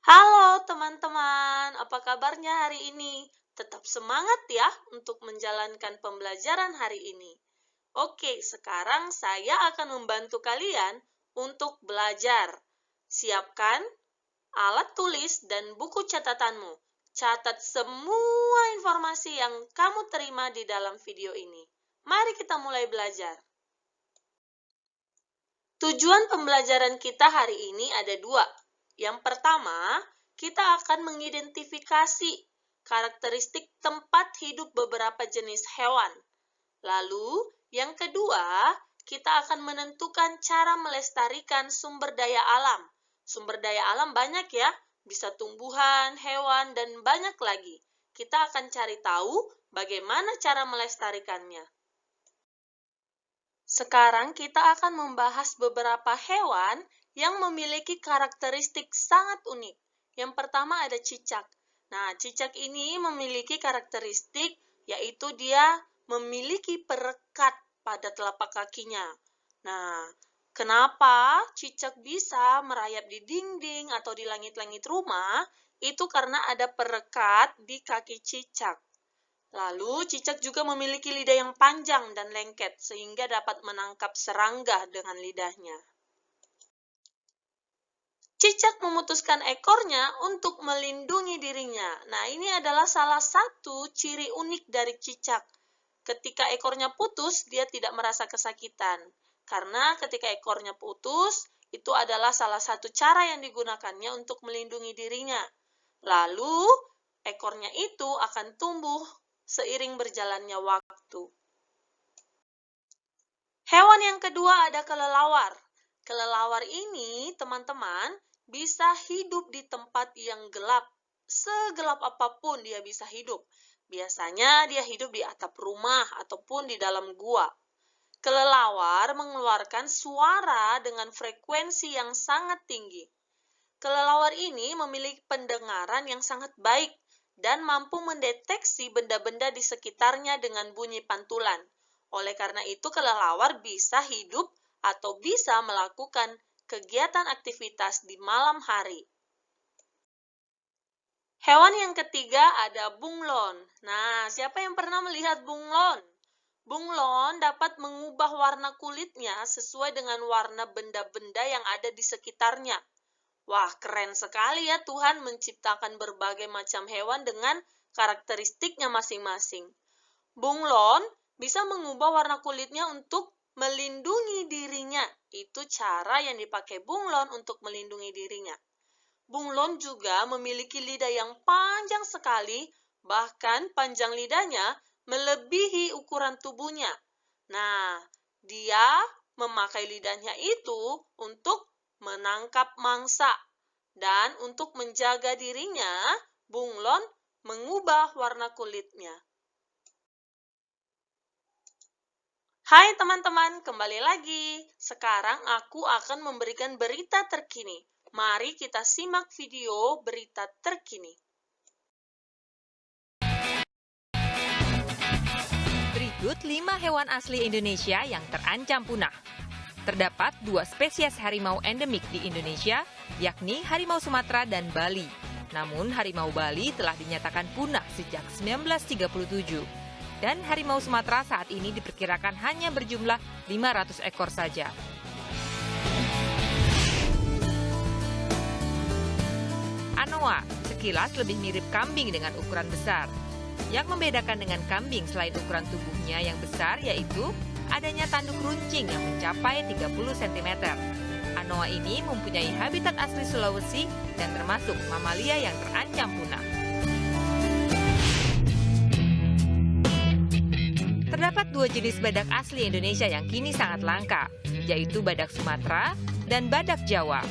Halo teman-teman, apa kabarnya hari ini? Tetap semangat ya untuk menjalankan pembelajaran hari ini. Oke, sekarang saya akan membantu kalian untuk belajar. Siapkan alat tulis dan buku catatanmu. Catat semua informasi yang kamu terima di dalam video ini. Mari kita mulai belajar. Tujuan pembelajaran kita hari ini ada dua. Yang pertama, kita akan mengidentifikasi karakteristik tempat hidup beberapa jenis hewan. Lalu, yang kedua, kita akan menentukan cara melestarikan sumber daya alam. Sumber daya alam banyak ya, bisa tumbuhan, hewan, dan banyak lagi. Kita akan cari tahu bagaimana cara melestarikannya. Sekarang kita akan membahas beberapa hewan yang memiliki karakteristik sangat unik. Yang pertama ada cicak. Nah, cicak ini memiliki karakteristik yaitu dia memiliki perekat pada telapak kakinya. Nah, kenapa cicak bisa merayap di dinding atau di langit-langit rumah? Itu karena ada perekat di kaki cicak. Lalu, cicak juga memiliki lidah yang panjang dan lengket, sehingga dapat menangkap serangga dengan lidahnya. Cicak memutuskan ekornya untuk melindungi dirinya. Nah, ini adalah salah satu ciri unik dari cicak. Ketika ekornya putus, dia tidak merasa kesakitan. Karena ketika ekornya putus, itu adalah salah satu cara yang digunakannya untuk melindungi dirinya. Lalu, ekornya itu akan tumbuh seiring berjalannya waktu. Hewan yang kedua ada kelelawar. Kelelawar ini, teman-teman, bisa hidup di tempat yang gelap. Segelap apapun dia bisa hidup. Biasanya dia hidup di atap rumah ataupun di dalam gua. Kelelawar mengeluarkan suara dengan frekuensi yang sangat tinggi. Kelelawar ini memiliki pendengaran yang sangat baik dan mampu mendeteksi benda-benda di sekitarnya dengan bunyi pantulan. Oleh karena itu, kelelawar bisa hidup atau bisa melakukan kegiatan aktivitas di malam hari. Hewan yang ketiga ada bunglon. Nah, siapa yang pernah melihat bunglon? Bunglon dapat mengubah warna kulitnya sesuai dengan warna benda-benda yang ada di sekitarnya. Wah, keren sekali ya Tuhan menciptakan berbagai macam hewan dengan karakteristiknya masing-masing. Bunglon bisa mengubah warna kulitnya untuk melindungi dirinya. Itu cara yang dipakai bunglon untuk melindungi dirinya. Bunglon juga memiliki lidah yang panjang sekali, bahkan panjang lidahnya melebihi ukuran tubuhnya. Nah, dia memakai lidahnya itu untuk menangkap mangsa. Dan untuk menjaga dirinya, bunglon mengubah warna kulitnya. Hai teman-teman, kembali lagi. Sekarang aku akan memberikan berita terkini. Mari kita simak video berita terkini. Berikut 5 hewan asli Indonesia yang terancam punah. Terdapat 2 spesies harimau endemik di Indonesia, yakni harimau Sumatera dan Bali. Namun harimau Bali telah dinyatakan punah sejak 1937. Dan harimau Sumatera saat ini diperkirakan hanya berjumlah 500 ekor saja. Anoa sekilas lebih mirip kambing dengan ukuran besar. Yang membedakan dengan kambing selain ukuran tubuhnya yang besar yaitu adanya tanduk runcing yang mencapai 30 cm. Anoa ini mempunyai habitat asli Sulawesi dan termasuk mamalia yang terancam punah. Terdapat 2 jenis badak asli Indonesia yang kini sangat langka, yaitu badak Sumatera dan badak Jawa.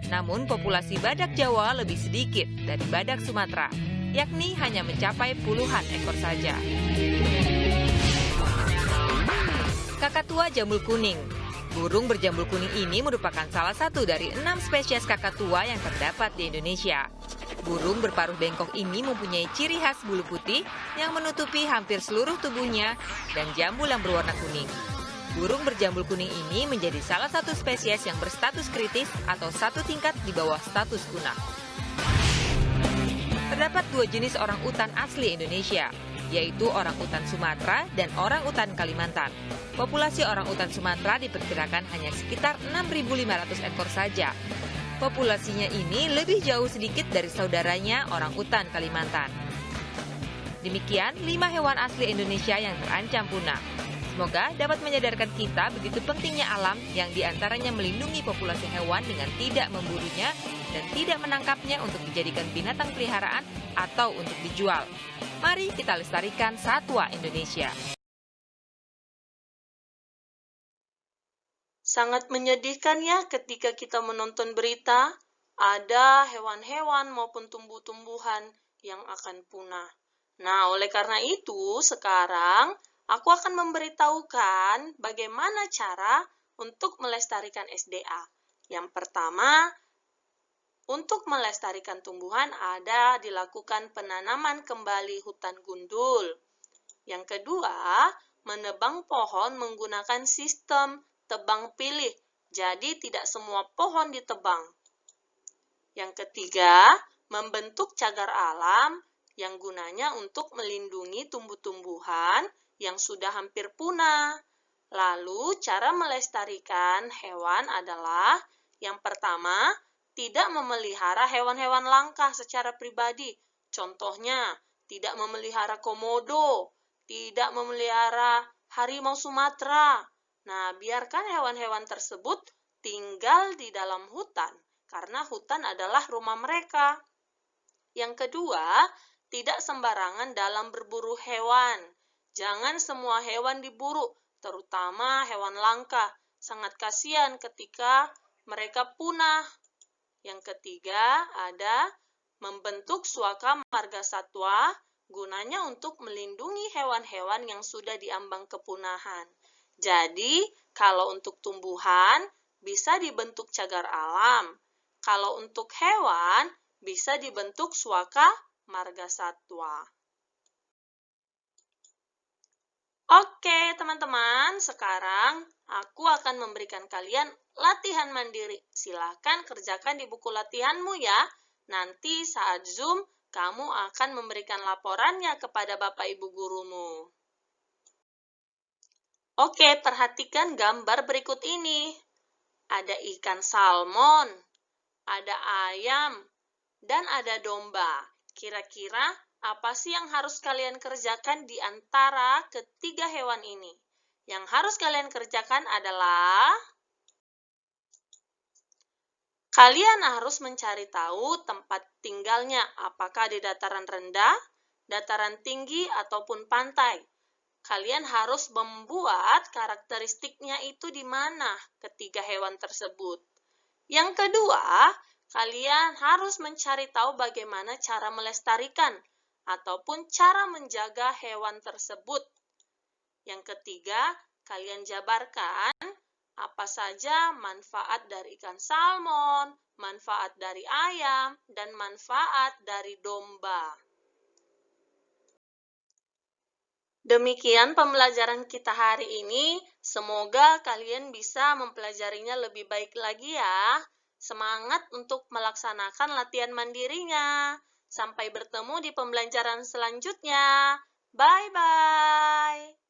Namun populasi badak Jawa lebih sedikit dari badak Sumatera, yakni hanya mencapai puluhan ekor saja. Kakatua jambul kuning. Burung berjambul kuning ini merupakan salah satu dari 6 spesies kakatua yang terdapat di Indonesia. Burung berparuh bengkok ini mempunyai ciri khas bulu putih yang menutupi hampir seluruh tubuhnya dan jambul yang berwarna kuning. Burung berjambul kuning ini menjadi salah satu spesies yang berstatus kritis atau satu tingkat di bawah status punah. Terdapat dua jenis orang utan asli Indonesia, yaitu orang utan Sumatera dan orang utan Kalimantan. Populasi orang utan Sumatera diperkirakan hanya sekitar 6.500 ekor saja. Populasinya ini lebih jauh sedikit dari saudaranya orang utan Kalimantan. Demikian 5 hewan asli Indonesia yang terancam punah. Semoga dapat menyadarkan kita begitu pentingnya alam yang diantaranya melindungi populasi hewan dengan tidak memburunya dan tidak menangkapnya untuk dijadikan binatang peliharaan atau untuk dijual. Mari kita lestarikan satwa Indonesia. Sangat menyedihkan ya ketika kita menonton berita, ada hewan-hewan maupun tumbuh-tumbuhan yang akan punah. Nah, oleh karena itu, sekarang aku akan memberitahukan bagaimana cara untuk melestarikan SDA. Yang pertama, untuk melestarikan tumbuhan ada dilakukan penanaman kembali hutan gundul. Yang kedua, menebang pohon menggunakan sistem tebang pilih, jadi tidak semua pohon ditebang. Yang ketiga, membentuk cagar alam yang gunanya untuk melindungi tumbuh-tumbuhan yang sudah hampir punah. Lalu, cara melestarikan hewan adalah yang pertama, tidak memelihara hewan-hewan langka secara pribadi. Contohnya, tidak memelihara komodo, tidak memelihara harimau Sumatera. Nah, biarkan hewan-hewan tersebut tinggal di dalam hutan, karena hutan adalah rumah mereka. Yang kedua, tidak sembarangan dalam berburu hewan. Jangan semua hewan diburu, terutama hewan langka. Sangat kasihan ketika mereka punah. Yang ketiga, ada membentuk suaka marga satwa, gunanya untuk melindungi hewan-hewan yang sudah diambang kepunahan. Jadi, kalau untuk tumbuhan, bisa dibentuk cagar alam. Kalau untuk hewan, bisa dibentuk suaka marga satwa. Oke, teman-teman, sekarang aku akan memberikan kalian latihan mandiri. Silahkan kerjakan di buku latihanmu ya. Nanti saat Zoom, kamu akan memberikan laporannya kepada Bapak Ibu gurumu. Oke, perhatikan gambar berikut ini. Ada ikan salmon, ada ayam, dan ada domba. Kira-kira apa sih yang harus kalian kerjakan di antara ketiga hewan ini? Yang harus kalian kerjakan adalah kalian harus mencari tahu tempat tinggalnya, apakah di dataran rendah, dataran tinggi, ataupun pantai. Kalian harus membuat karakteristiknya itu di mana ketiga hewan tersebut. Yang kedua, kalian harus mencari tahu bagaimana cara melestarikan ataupun cara menjaga hewan tersebut. Yang ketiga, kalian jabarkan apa saja manfaat dari ikan salmon, manfaat dari ayam, dan manfaat dari domba. Demikian pembelajaran kita hari ini. Semoga kalian bisa mempelajarinya lebih baik lagi ya. Semangat untuk melaksanakan latihan mandirinya. Sampai bertemu di pembelajaran selanjutnya. Bye-bye.